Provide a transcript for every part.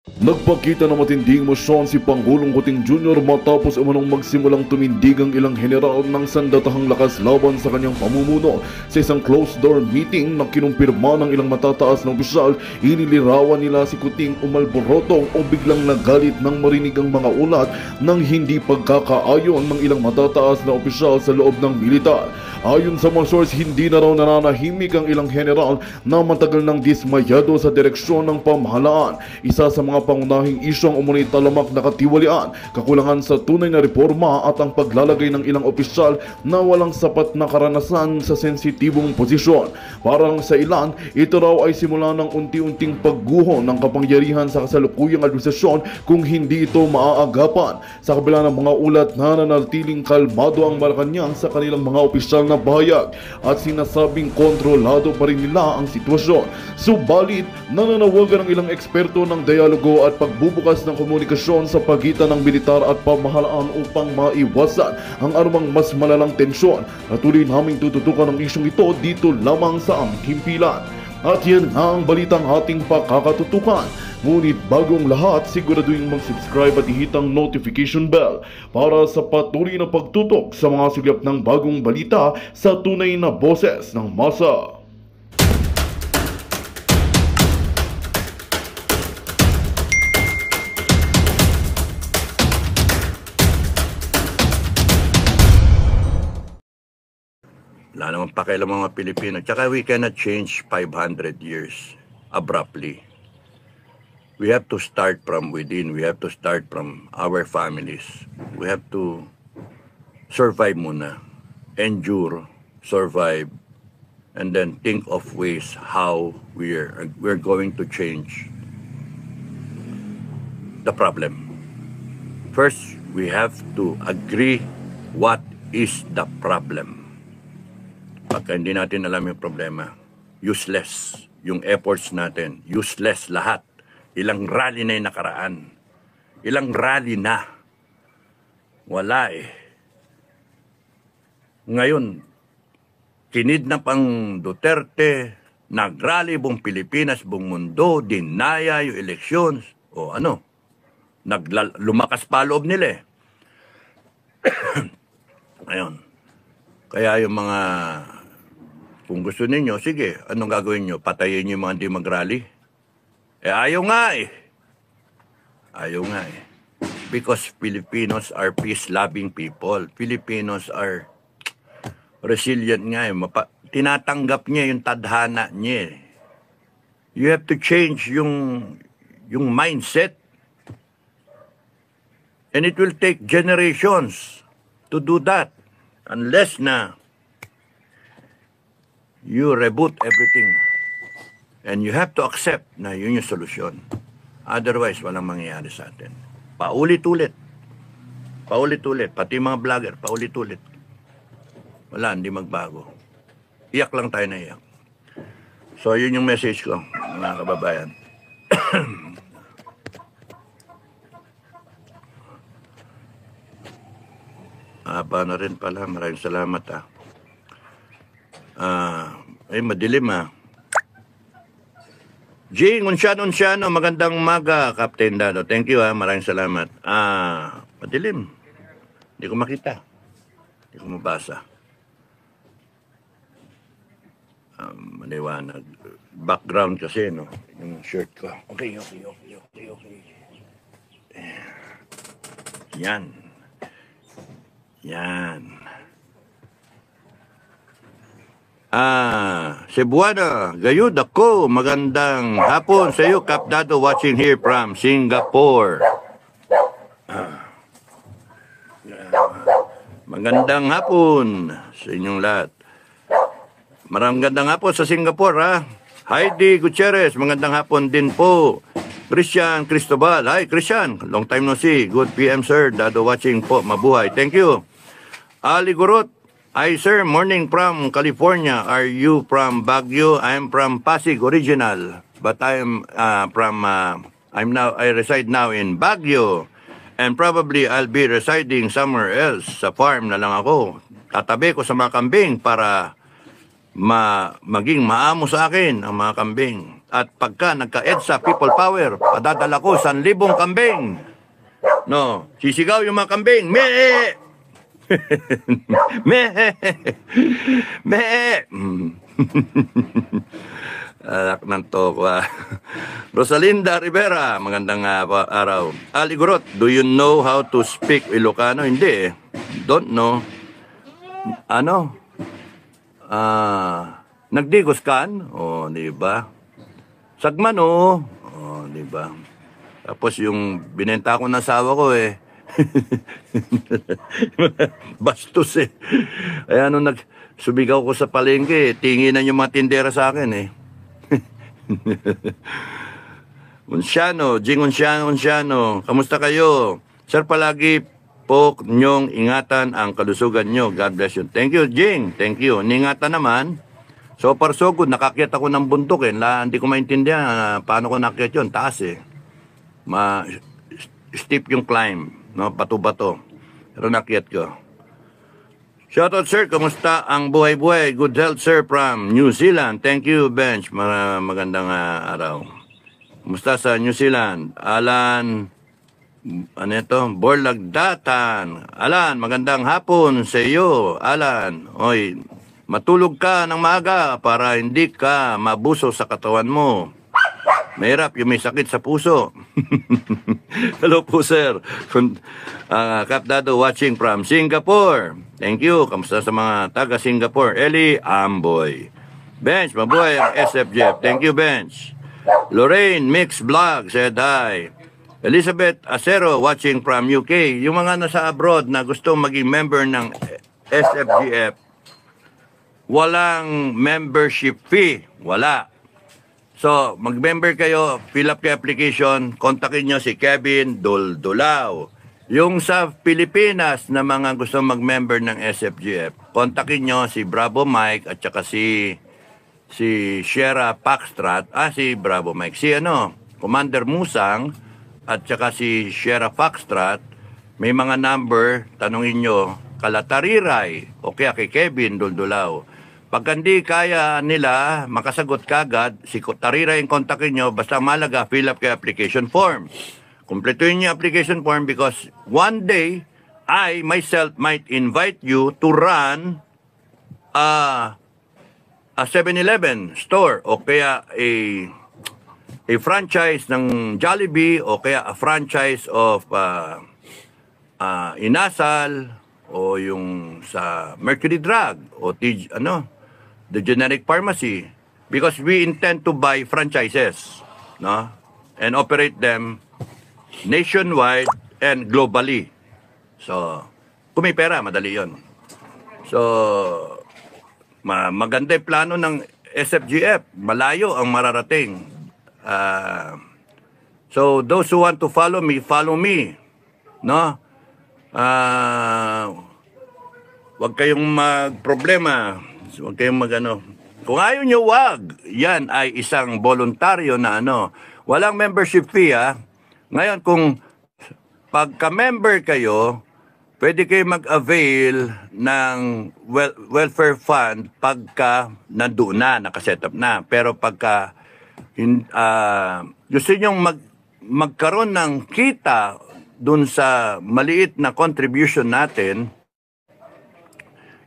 Nagpakita ng matinding emosyon si Pangulong Kuting Jr. matapos umanong magsimulang tumindig ang ilang general ng sandatahang lakas laban sa kanyang pamumuno. Sa isang closed-door meeting na kinumpirma ng ilang matataas na opisyal, inilirawan nila si Kuting umalborotong o biglang nagalit nang marinig ang mga ulat ng hindi pagkakaayon ng ilang matataas na opisyal sa loob ng militar. Ayon sa mga source, hindi na raw nananahimik ang ilang general na matagal nang dismayado sa direksyon ng pamahalaan. Isa sa mga pangunahing isyong umunay talamak na katiwalian, kakulangan sa tunay na reforma at ang paglalagay ng ilang opisyal na walang sapat na karanasan sa sensitibong posisyon. Parang sa ilan, ito raw ay simula ng unti-unting pagguho ng kapangyarihan sa kasalukuyang administrasyon kung hindi ito maaagapan. Sa kabila ng mga ulat na nanatiling kalmado ang Malacanang sa kanilang mga opisyal na bahayag at sinasabing kontrolado pa rin nila ang sitwasyon. Subalit, nananawagan ang ilang eksperto ng dialogo at pagbubukas ng komunikasyon sa pagitan ng militar at pamahalaan upang maiwasan ang anumang mas malalang tensyon. Natuloy naming tututukan ang isyong ito dito lamang sa aming himpilan. At yan nga ang balitang ating pakakatutukan. Ngunit bagong lahat, siguraduhin mag-subscribe at ihit ang notification bell para sa patuloy na pagtutok sa mga siglap ng bagong balita sa tunay na boses ng masa. Wala naman pakialam mga Pilipino. Tsaka we cannot change 500 years abruptly. We have to start from within. We have to start from our families. We have to survive muna. Endure, survive, and then think of ways how we're going to change the problem. First, we have to agree what is the problem. Pagka hindi natin alam yung problema, useless yung efforts natin, useless lahat. Ilang rally na yung nakaraan. Ilang rally na. Wala eh. Ngayon, kinidnap ang Duterte, nagrally buong Pilipinas, buong mundo, dinaya yung elections, o ano, lumakas pa loob nila eh. Ngayon, kaya yung mga, kung gusto ninyo, sige, anong gagawin nyo? Patayin nyo yung mga hindi mag-rally? Ayaw nga eh. Ayaw nga eh. Because Filipinos are peace-loving people. Filipinos are resilient nga eh. Tinatanggap niya yung tadhana niya eh. You have to change yung mindset. And it will take generations to do that. Unless na you reboot everything. And you have to accept na yun yung solusyon. Otherwise, walang mangyayari sa atin. Paulit-ulit. Paulit-ulit. Pati mga vlogger, paulit-ulit. Wala, hindi magbago. Iyak lang tayo na iyak. So, yun yung message ko, mga kababayan. Paano rin pala. Maraming salamat madilim Jing, unsyano, magandang umaga, Captain Dado. Thank you maraming salamat. Madilim. Hindi ko makita. Hindi ko mabasa. Maliwanag. Background kasi, no? Yung shirt ko. Okay. Yan. Cebuana, gayud ako. Magandang hapon sa iyo, Cap Dado, watching here from Singapore. Magandang hapon sa inyong lahat. Magandang hapon sa Singapore, Heidi Gutierrez, magandang hapon din po. Christian Cristobal, hi Christian, long time no see. Good PM sir, Dado watching po, mabuhay. Thank you. Ali Gurot, hi sir, morning from California. Are you from Baguio? I'm from Pasig original, but I reside now in Baguio, and probably I'll be residing somewhere else. Sa farm na lang ako. Tatabi ko sa mga kambing para maging maamo sa akin ang mga kambing. At pagka nagka-EDSA People Power, padadala ko 1,000 kambing. No, sisigaw yung mga kambing. Me! Me! Me! Anak ng tokwa. Rosalinda Rivera, magandang araw. Ali Gurot, do you know how to speak Ilocano? Hindi eh. Don't know. Ano? Nagdigos kan? O, di ba? Sagman o. O, di ba? Tapos yung binenta ko ng asawa ko eh. Bastos eh. Kaya nung nagsubigaw ko sa palengke, tinginan yung mga tindera sa akin eh. Unsiano, Jing Unsiano, kamusta kayo? Sir, palagi po nyong ingatan ang kalusugan nyo. God bless you. Thank you, Jing. Thank you. Ningatan naman. So far so good. Nakakyat ako ng bundok eh. Hindi ko maintindihan paano ko nakyat yun. Taas eh. Steep yung climb. No? Bato-bato. Pero nakyat ko. Shoutout, sir. Kamusta ang buhay-buhay? Good health, sir, from New Zealand. Thank you, Bench. Magandang araw. Kamusta sa New Zealand? Alan, ano ito? Borlagdatan. Alan, magandang hapon sa iyo. Alan, oy, matulog ka ng maaga para hindi ka mabuso sa katawan mo. Mahirap yung may sakit sa puso. Hello po, sir. Kap Dado watching from Singapore. Thank you. Kamusta sa mga taga Singapore? Eli Amboy. Bench, mabuhay ang SFJF. Thank you, Bench. Lorraine Mix Vlog said hi. Elizabeth Acero watching from UK. Yung mga nasa abroad na gusto maging member ng SFGF, walang membership fee. Wala. So, mag-member kayo, fill up kayo application, kontakin nyo si Kevin Duldulao. Yung sa Pilipinas na mga gusto mag-member ng SFGF, kontakin nyo si Bravo Mike at saka si Shera Paxtrat, si Bravo Mike, si Commander Musang at saka si Shera Paxtrat, may mga number, tanungin nyo, Kalatariray o kaya kay Kevin Duldulao. Pag hindi kaya nila makasagot kagad, si Tarira yung kontakin nyo, basta malaga, fill up kayo application form. Kumpletuhin niyo application form because one day, I myself might invite you to run a 7-Eleven store o kaya a franchise ng Jollibee o kaya a franchise of Inasal o yung sa Mercury Drug o the generic pharmacy, because we intend to buy franchises, no, and operate them nationwide and globally. So, kung may pera, madali yon. So, maganda yung plano ng SFGF. Malayo ang mararating. So, those who want to follow me, no? Huwag kayong magproblema. Huwag kayong Kung ayaw nyo, wag. Yan ay isang voluntaryo na walang membership fee, Ngayon, kung pagka-member kayo, pwede kayo mag-avail ng welfare fund pagka nandoon na, nakaset up na. Pero pagka gusto nyo magkaroon ng kita dun sa maliit na contribution natin,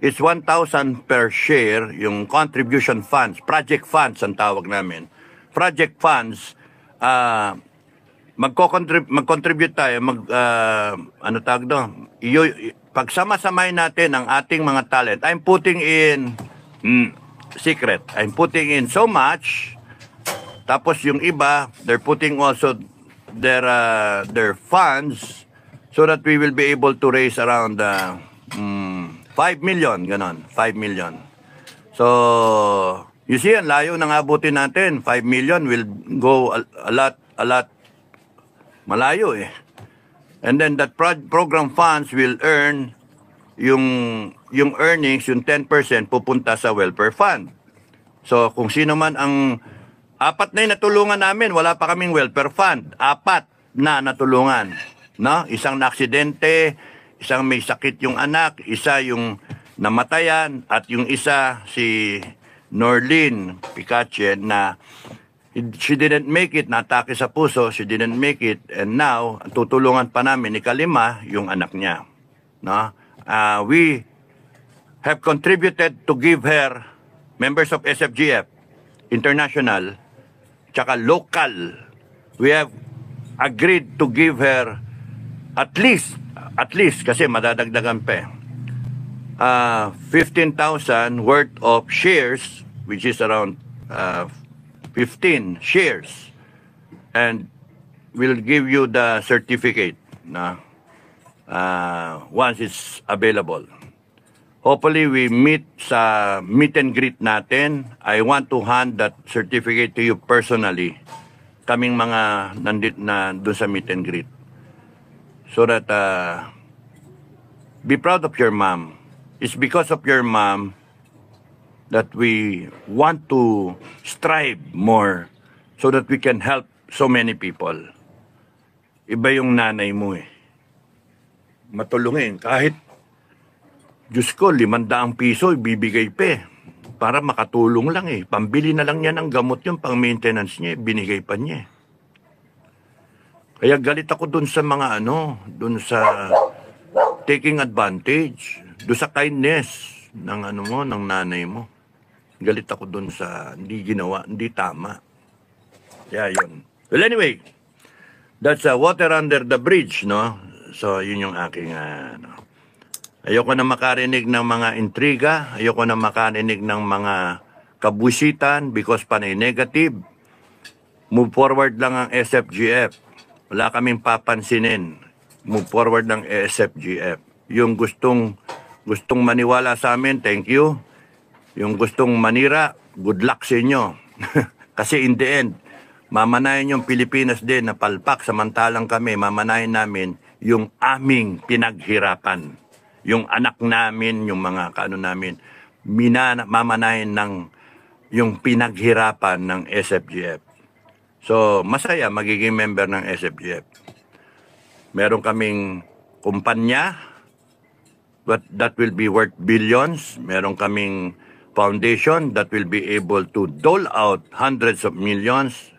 it's 1,000 per share, yung contribution funds, project funds ang tawag namin. Project funds, mag-contribute tayo, tawag doon? Pagsama-samay natin ang ating mga talent, I'm putting in, secret, I'm putting in so much, tapos yung iba, they're putting also their funds so that we will be able to raise around 5 million, ganon. 5 million. So, you see, ang layo nang abutin natin. 5 million will go a lot malayo eh. And then that program funds will earn yung earnings, yung 10% pupunta sa welfare fund. So, kung sino man ang 4 na yung natulungan namin, wala pa kaming welfare fund. 4 na natulungan. No? Isang na aksidente, isang may sakit yung anak, isa yung namatayan, at yung isa si Norlene Picache na She didn't make it, natake sa puso, she didn't make it, and now, tutulungan pa namin, ikalima, yung anak niya. No? We have contributed to give her, members of SFGF, international, tsaka local, we have agreed to give her at least, kasi madadagdagan pa 15,000 worth of shares, which is around 15 shares, and we'll give you the certificate na once it's available. Hopefully, we meet sa meet and greet natin. I want to hand that certificate to you personally, kaming mga nandit na doon sa meet and greet. So that, be proud of your mom. It's because of your mom that we want to strive more so that we can help so many people. Iba yung nanay mo eh. Matulungin. Kahit, Diyos ko, 500 piso, ibibigay pa eh. Para makatulong lang eh. Pambili na lang niya ng gamot yung pang-maintenance niya, binigay pa niya eh. Kaya galit ako dun sa mga dun sa taking advantage, dun sa kindness ng ng nanay mo. Galit ako dun sa hindi ginawa, hindi tama. Yeah, yun. Well, anyway, that's water under the bridge, no? So, yun yung aking, Ayoko na makarinig ng mga intriga, ayoko na makarinig ng mga kabusitan because panay negative. Move forward lang ang SFGF. Wala kaming papansinin. Move forward ng SFGF. Yung gustong maniwala sa amin, thank you. Yung gustong manira, good luck sa inyo. Kasi in the end, mamanayin yung Pilipinas din na palpak, samantalang kami, mamanayin namin yung aming pinaghirapan. Yung anak namin, yung mga namin, mamanayin ng yung pinaghirapan ng SFGF. So, masaya magiging member ng SFGF. Meron kaming kumpanya, but that will be worth billions. Meron kaming foundation that will be able to dole out hundreds of millions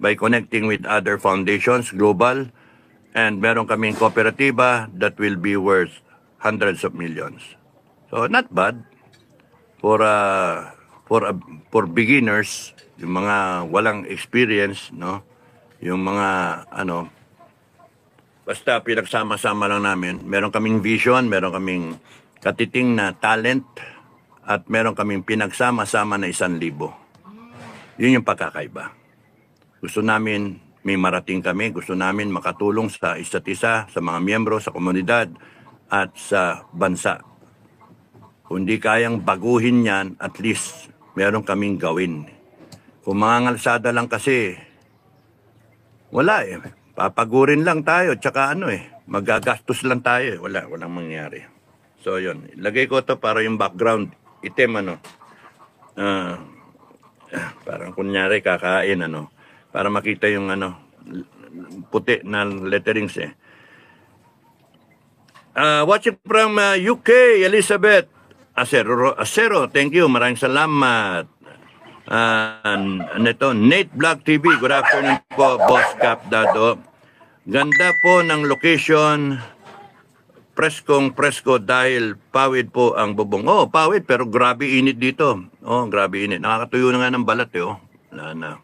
by connecting with other foundations, global. And meron kaming kooperatiba that will be worth hundreds of millions. So, not bad for beginners, yung mga walang experience, no? Yung mga, basta pinagsama-sama lang namin. Meron kaming vision, meron kaming katiting na talent, at meron kaming pinagsama-sama na 1,000. Yun yung pagkakaiba. Gusto namin may marating kami, gusto namin makatulong sa isa't isa, sa mga miyembro, sa komunidad, at sa bansa. Kung di kayang baguhin yan, at least meron kaming gawin. Kung mga ngalsada lang kasi, wala eh. Papagurin lang tayo, tsaka magagastos lang tayo eh. Walang mangyari. So yun, ilagay ko to para yung background, itim parang kunyari kakain para makita yung puti na letterings eh. Watching from UK, Elizabeth Acero, thank you, maraming salamat. Nate Vlog TV, good afternoon po, Boss Cap Dado. Ganda po ng location, presko dahil pawid po ang bubong. Oh, pawid pero grabe init dito. Oh, grabe init. Nakakatuyo na nga ng balat eh. Oh. Wala na.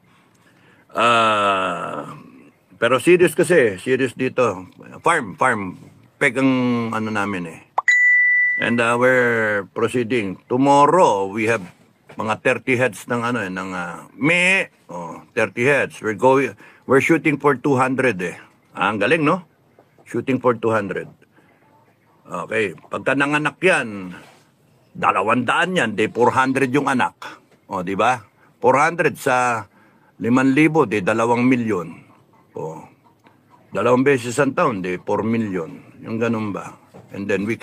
Pero serious kasi, serious dito. Farm. Peg ang namin eh. And we're proceeding. Tomorrow, we have mga 30 heads ng 30 heads. We're shooting for 200 eh. Ang galing, no? Shooting for 200. Okay, pagka nanganak yan, 200 yan, 400 yung anak. O, di ba? 400 sa 5,000, 2 milyon. O, 2 beses ang taon, 4 milyon. Yung ganun ba? And then we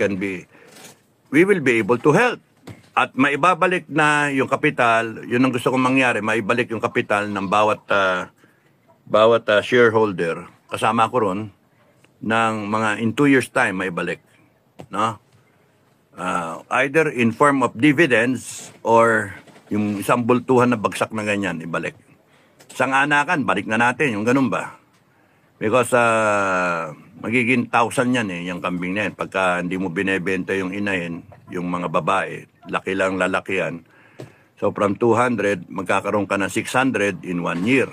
will be able to help. At maibabalik na yung kapital, yun ang gusto kong mangyari, maibalik yung kapital ng bawat shareholder. Kasama ko ron, ng mga in 2 years time, maibalik. No? Either in form of dividends or yung isang bultuhan na bagsak na ganyan, ibalik. sanganakan, balik na natin, yung ganun ba? Because magiging 1,000 yan yung kambing na yan. Pagka hindi mo binebenta yung inahin, yung mga babae, laki lang lalaki yan. So from 200, magkakaroon ka ng 600 in 1 year.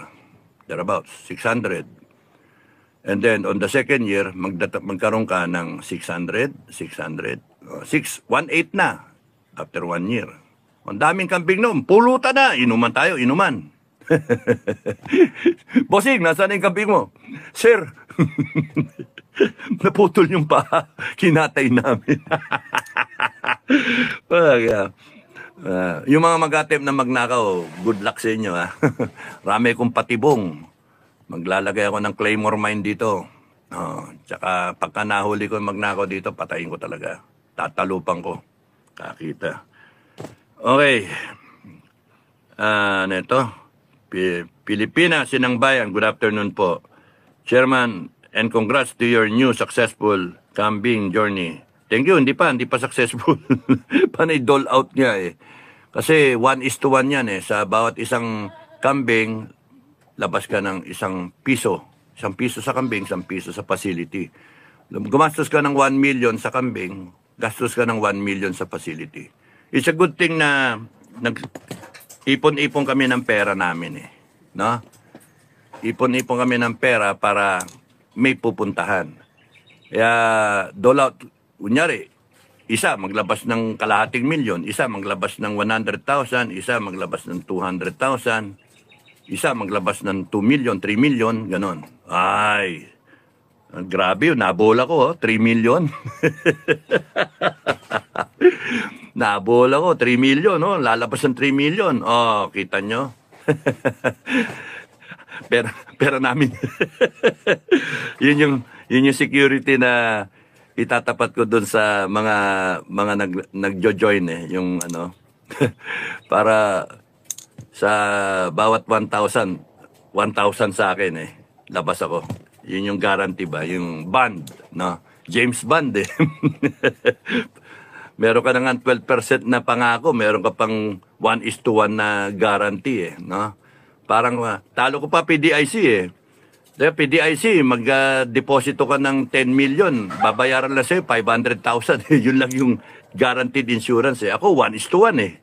Thereabouts, 600. And then on the second year, magkaroon ka ng 600, 1,800 na after 1 year. Ang daming kambing noon, pulutan na, inuman tayo, inuman. Bossing, nasaan yung kambing mo? Sir, naputol yung paa, kinatay namin. Yung mga mag-attempt na magnakaw, good luck sa inyo. Rami kong patibong. Maglalagay ako ng claymore mine dito. Tsaka pagka nahuli ko magnakaw dito, patayin ko talaga. Tatalupan ko. Kakita. Okay. Neto. Pilipinas, Sinang Bayan, good afternoon po. Chairman, and congrats to your new successful kambing journey. Thank you, hindi pa successful. Panay dole out niya Kasi 1:1 yan Sa bawat isang kambing, labas ka ng ₱1. ₱1 sa kambing, ₱1 sa facility. Gumastos ka ng 1 million sa kambing, gastos ka ng 1 million sa facility. It's a good thing na ipon-ipon kami ng pera namin no? Ipon-ipon kami ng pera para may pupuntahan. Kaya dole out, kunyari, isa maglabas ng kalahating milyon, isa maglabas ng 100,000, isa maglabas ng 200,000, isa maglabas ng 2 million, 3 million, ganon. Ay, grabe yun, nabola ko 3 million. Nabola ko, 3 million, lalabas ng 3 million. Kita nyo? Pero namin, yun yung security na itatapat ko doon sa mga nagjo-join yung para sa bawat 1,000 sa akin labas ako. Yun yung guarantee ba? Yung bond, no? James Bond Meron ka na nga 12% na pangako, meron ka pang 1:1 na guarantee no? Parang talo ko pa PDIC Dahil PDIC, mag-deposito ka ng 10 million, babayaran lang sa'yo 500,000. Yun lang yung guaranteed insurance Ako 1:1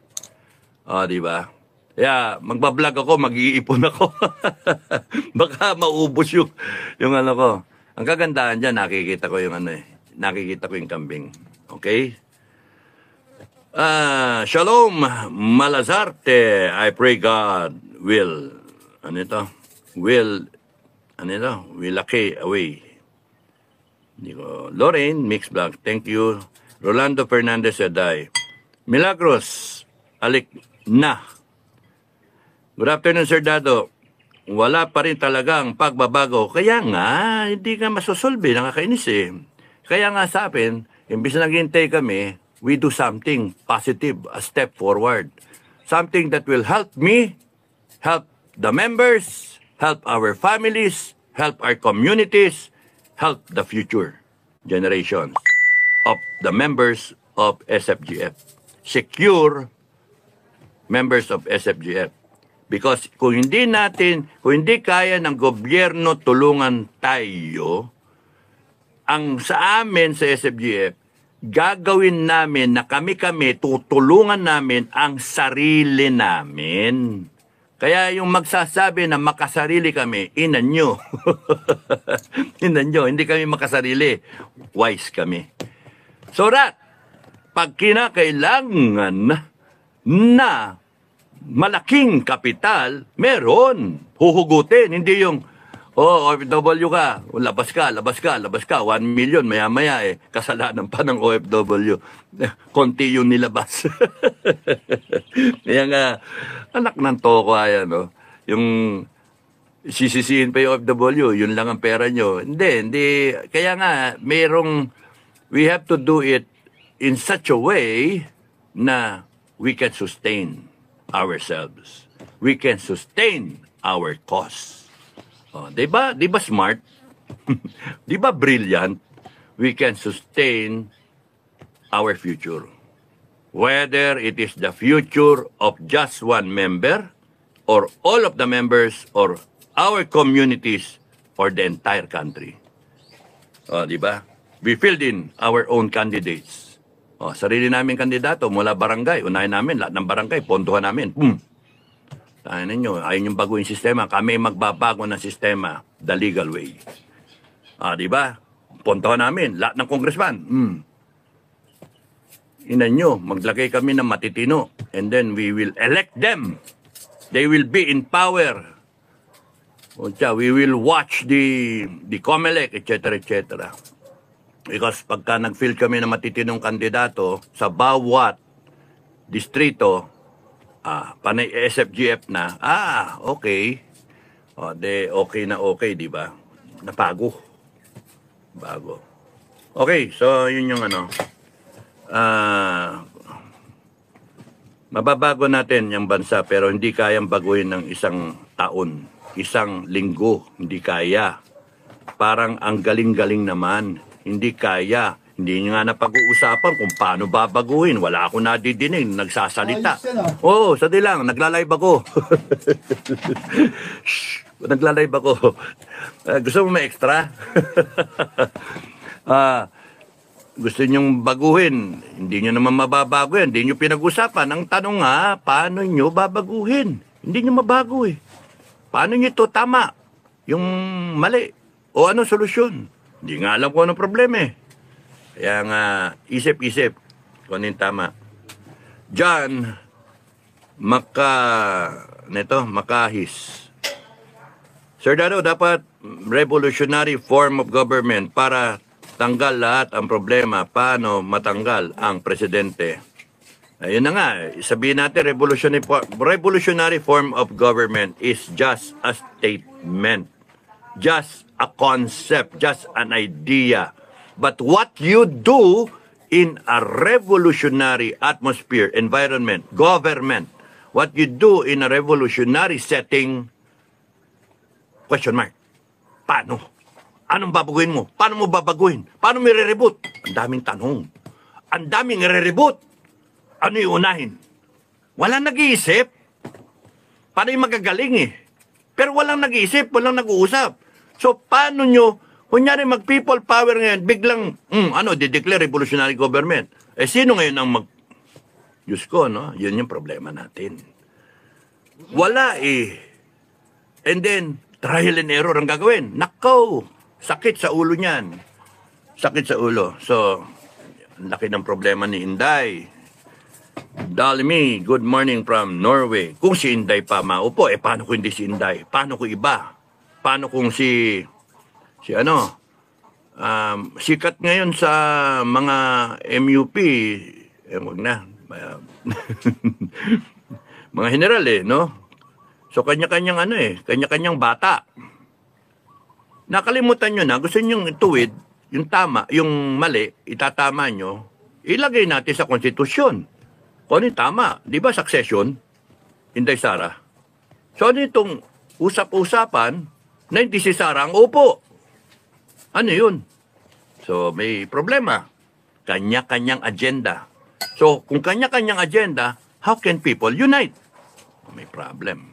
di ba? Kaya magbablog ako, mag-iipon ako. Baka maubos yung ko. Ang kagandahan dyan, nakikita ko yung nakikita ko yung kambing. Okay? Shalom, Malazarte. I pray God will okay away. Lorraine, mixed vlog. Thank you. Rolando Fernandez Eday. Milagros, alik na. Good afternoon, Sir Dado. Wala pa rin talagang pagbabago. Kaya nga, hindi ka masosolve. Nakakainis Kaya nga sa akin, imbis na naghintay kami, we do something positive, a step forward. Something that will help me, help the members, help our families, help our communities, help the future generations of the members of SFGF. Secure members of SFGF. Because kung hindi kaya ng gobyerno tulungan tayo, ang sa amin sa SFGF, gagawin namin na kami tutulungan namin ang sarili namin. Kaya yung magsasabi na makasarili kami, inan nyo. Inan nyo, hindi kami makasarili. Wise kami. So that, pag kinakailangan na malaking kapital, meron. Huhugutin, hindi yung OFW ka, labas ka, 1 million, maya-maya kasalanan pa ng OFW. Konti yung nilabas. Kaya nga, anak ng toko yung sisisihin pa yung OFW, yun lang ang pera nyo. Hindi. Kaya nga, we have to do it in such a way na we can sustain ourselves. We can sustain our cause. Di ba smart? Di ba brilliant? We can sustain our future. Whether it is the future of just one member or all of the members or our communities or the entire country. O, di ba? We filled in our own candidates. O, sarili namin kandidato mula barangay. Unahin namin, lahat ng barangay, pontuhan namin. Boom! Tayo ninyo, ayun yung baguhin sistema. Kami magbabago ng sistema the legal way. Di ba? Pontuhan namin, lahat ng congressman. Inan nyo, maglagay kami ng matitino. And then we will elect them. They will be in power. We will watch the COMELEC, etc., etc. Because pagka nag-fill kami ng matitinong kandidato sa bawat distrito, panay SFGF na, okay. Okay na okay, di ba? Napago. Bago. Okay, so yun yung mababago natin yung bansa pero hindi kayang baguhin ng isang taon, isang linggo, hindi kaya. Parang ang galing-galing naman, hindi kaya. Hindi nga napag-uusapan kung paano babaguhin. Wala akong nadidinig, nagsasalita. Oo, sadi lang, nagla-live ako. Shh, nagla-live ako. Gusto mo may extra? Gusto nyong baguhin, hindi nyo naman mababago yan, hindi nyo pinag-usapan. Ang tanong nga, paano nyo babaguhin? Hindi nyo mabago eh. Paano nyo ito tama? Yung mali. O anong solusyon? Hindi nga alam kung anong problema eh. Kaya nga, isip-isip kung ano yung tama. John Makahis. Sir Dado, dapat revolutionary form of government para tanggal lahat ang problema. Paano matanggal ang presidente? Ayun na nga, sabihin natin, revolutionary form of government is just a statement, just a concept, just an idea. But what you do in a revolutionary atmosphere, environment, government, what you do in a revolutionary setting, question mark, paano? Anong babaguhin mo? Paano mo babaguhin? Paano mo i-reboot? Ang daming tanong. Ang daming i-reboot. Ano yung unahin? Walang nag-iisip. Paano yung magagaling eh? Pero walang nag-iisip, walang nag-uusap. So, paano nyo, kunyari mag-people power ngayon, biglang, de-declare revolutionary government. Eh, sino ngayon ang Diyos ko, no? Yun yung problema natin. Wala eh. And then, trial and error ang gagawin. Nakaw! Sakit sa ulo niyan. Sakit sa ulo. So, laki ng problema ni Inday. Dalmi, good morning from Norway. Kung si Inday pa maupo, paano kung hindi si Inday? Paano kung iba? Paano kung sikat ngayon sa mga MUP, wag na, mga general no? So, kanya-kanyang kanya-kanyang bata. Nakalimutan nyo na, gusto nyo ituwid, yung tama, yung mali, itatama nyo, ilagay natin sa konstitusyon. Kung ano yung tama, di ba succession? Inday Sara. So ano itong usap-usapan na hindi si Sara ang upo? Ano yun? So may problema. Kanya-kanyang agenda. So kung kanya-kanyang agenda, how can people unite? May problem.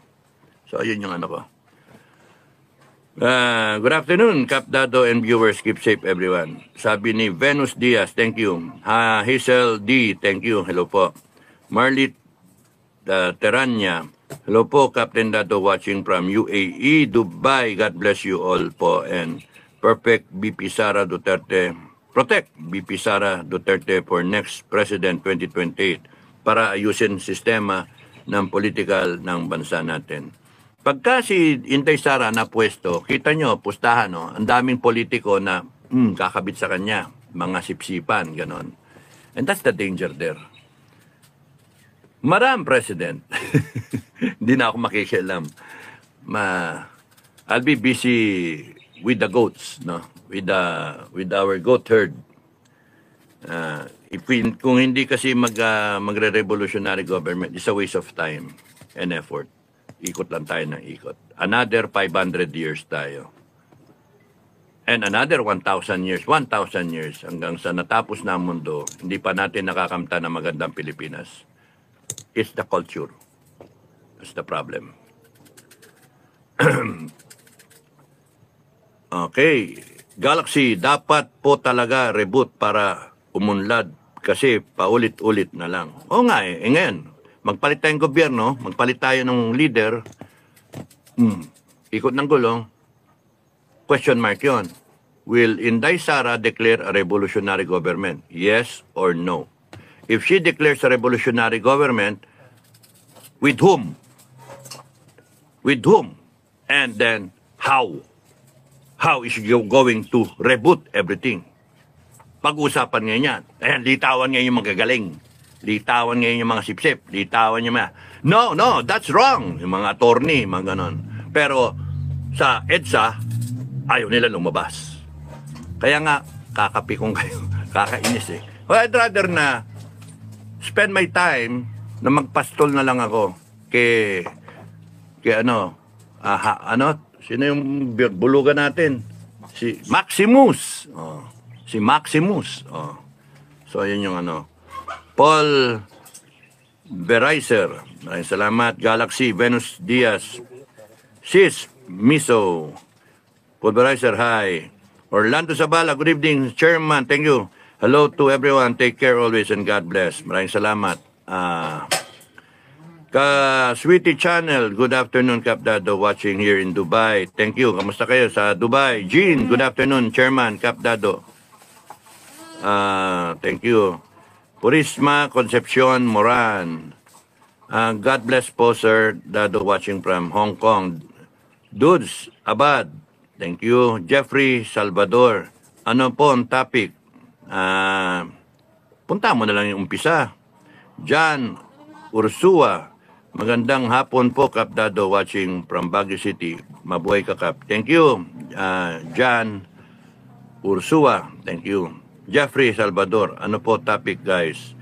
So ayun yung ko. Good afternoon, Cap Dado and viewers. Keep safe, everyone. Sabi ni Venus Diaz, thank you. Hazel D, thank you. Hello po. Marlit Teranya, hello po, Captain Dado watching from UAE, Dubai. God bless you all po. And perfect BP Sara Duterte. Protect BP Sara Duterte for next President 2028 para ayusin sistema ng political ng bansa natin. Pagka si Inday Sara na pwesto, kita nyo, pustahan, no? Ang daming politiko na kakabit sa kanya, mga sipsipan, ganon. And that's the danger there. Maram, President. Hindi na ako makikialam. I'll be busy with the goats, no? With our goat herd. Kung hindi kasi magre-revolutionary government, it's a waste of time and effort. Ikot lang tayo ng ikot. Another 500 years tayo. And another 1,000 years, hanggang sa natapos na ang mundo, hindi pa natin nakakamta ng magandang Pilipinas. It's the culture. That's the problem. Okay. Galaxy, dapat po talaga reboot para umunlad kasi paulit-ulit na lang. Oo nga eh. Ngayon, magpalit tayong gobyerno, magpalit tayo ng leader, ikot ng gulong, question mark yun. Will Inday Sara declare a revolutionary government? Yes or no? If she declares a revolutionary government, with whom? With whom? And then, how? How is she going to reboot everything? Pag-usapan ngayon yan. Ayan, litawan ngayon yung magagaling. Litawan ngayon yung mga sip-sip. Litawan yung mga, no, that's wrong. Yung mga attorney, mga ganon. Pero sa EDSA, ayaw nila lumabas. Kaya nga, kakapikong kayo. Kakainis eh. Well, I'd rather na spend my time na magpastol na lang ako kay sino yung bulugan natin? Si Maximus. Oh. Si Maximus. Oh. So, yun yung Paul Beraiser. Maraming salamat. Galaxy. Venus Diaz. Sis Miso. Paul Beraiser, hi. Orlando Zabala, good evening. Chairman, thank you. Hello to everyone. Take care always and God bless. Maraming salamat. Sweetie Channel, good afternoon, Kap Dado, watching here in Dubai. Thank you. Kamusta kayo sa Dubai? Jean, good afternoon, Chairman, Kap Dado. Thank you. Purisma Concepcion Moran. God bless po, Sir Dado, watching from Hong Kong. Dudes Abad, thank you. Jeffrey Salvador. Ano po ang topic? Punta mo na lang yung umpisa. John Ursua. Magandang hapon po, Kap Dado, watching from Baguio City. Mabuhay ka, Kap. Thank you, John Ursua. Thank you. Jeffrey Salvador. Ano po topic, guys?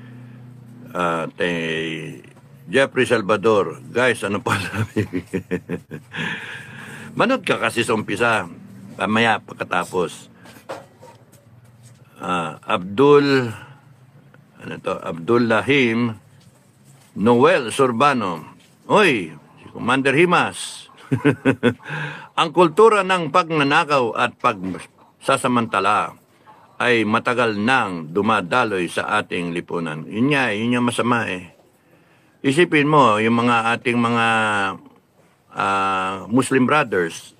Jeffrey Salvador. Guys, ano po topic? Manood ka kasi sa umpisa. Pamaya, pagkatapos. Abdul Lahim Noel Sorbano. Oy, si Commander Himas. Ang kultura ng pagnanakaw at pagsasamantala ay matagal nang dumadaloy sa ating lipunan. Yun yung masama eh. Isipin mo, yung mga ating mga Muslim brothers,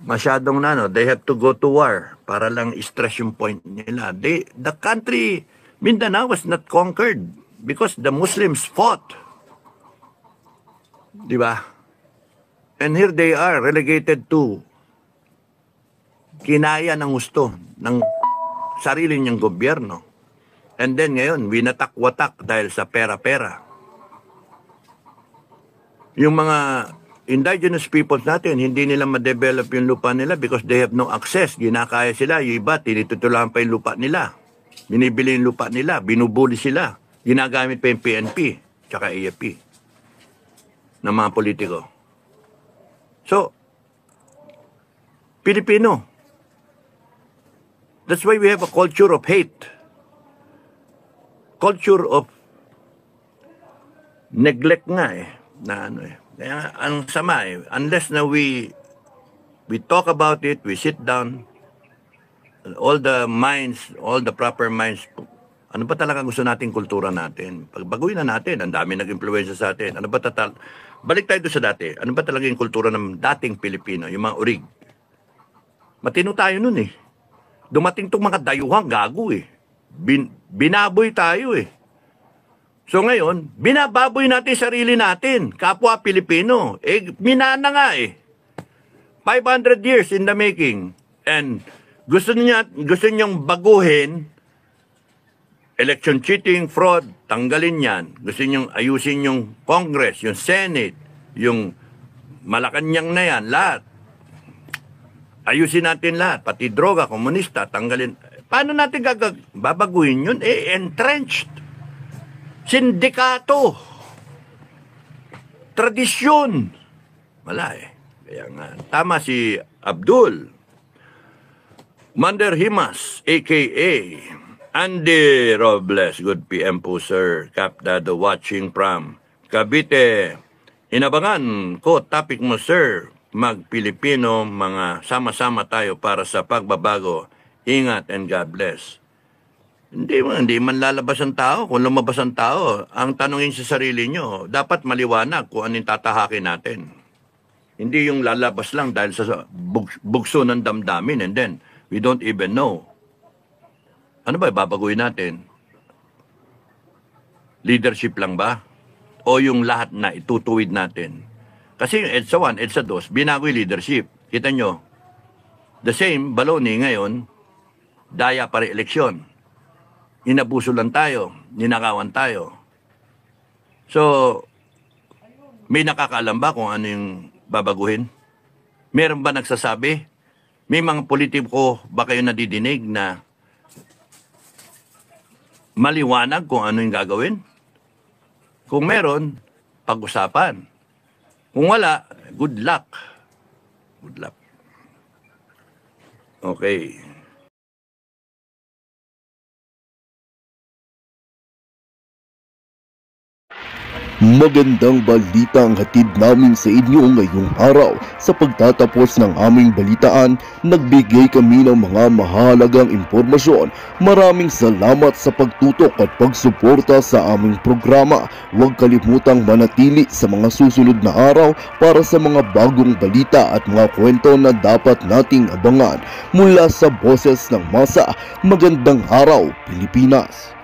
masyadong they have to go to war para lang stress yung point nila. The country, Mindanao was not conquered because the Muslims fought. Diba? And here they are, relegated to kinaya ng gusto ng sarili niyang gobyerno. And then ngayon, winatak-watak dahil sa pera-pera. Yung mga indigenous peoples natin, hindi nila ma-develop yung lupa nila because they have no access. Ginakaya sila. Yung iba, tinitutulahan pa yung lupa nila. Binibili yung lupa nila. Binubuli sila. Ginagamit pa yung PNP tsaka AFP ng mga politiko. So, Pilipino. That's why we have a culture of hate. Culture of neglect nga eh. Kaya ang sama eh. Unless na we talk about it, we sit down, all the minds, all the proper minds, ano ba talaga gusto nating kultura natin? Pagbaguhin na natin, ang dami nag-influensya sa atin. Ano ba balik tayo doon sa dati. Ano ba talaga yung kultura ng dating Pilipino, yung mga urig? Matino tayo nun eh. Dumating tong mga dayuhang gago eh. Binaboy tayo eh. So ngayon, binababoy natin sarili natin, kapwa Pilipino. Minana nga eh. 500 years in the making. And gusto niyang baguhin, election cheating, fraud, tanggalin yan. Gusto niyang ayusin yung Congress, yung Senate, yung Malacanang na yan, lahat. Ayusin natin lahat, pati droga, komunista, tanggalin. Paano natin babaguhin yun? Entrenched. Sindikato. Tradisyon. Wala eh. Kaya nga, tama si Abdul. Mander Himas, a.k.a. Andy Robles. Good PM po, sir. Kap Dado watching from Cavite. Inabangan ko, topic mo sir, mag-Pilipino, mga sama-sama tayo para sa pagbabago. Ingat and God bless. Hindi man lalabas ang tao. Kung lumabas ang tao, ang tanungin sa sarili nyo, dapat maliwanag kung anong tatahakin natin. Hindi yung lalabas lang dahil sa bugso ng damdamin and then we don't even know. Ano ba babaguhin natin? Leadership lang ba? O yung lahat na itutuwid natin? Kasi yung EDSA 1, EDSA 2, binago yung leadership. Kita nyo, the same baloney ngayon, daya para eleksyon. Inabuso lang tayo, ninakawan tayo. So, may nakakaalam ba kung ano yung babaguhin? Meron ba nagsasabi? May mga politiko ba kayo nadidinig na maliwanag kung ano yung gagawin? Kung meron, pag-usapan. Kung wala, good luck. Good luck. Okay. Magandang balita ang hatid namin sa inyo ngayong araw. Sa pagtatapos ng aming balitaan, nagbigay kami ng mga mahalagang impormasyon. Maraming salamat sa pagtutok at pagsuporta sa aming programa. Huwag kalimutang manatili sa mga susunod na araw para sa mga bagong balita at mga kwento na dapat nating abangan. Mula sa Boses ng Masa, magandang araw Pilipinas!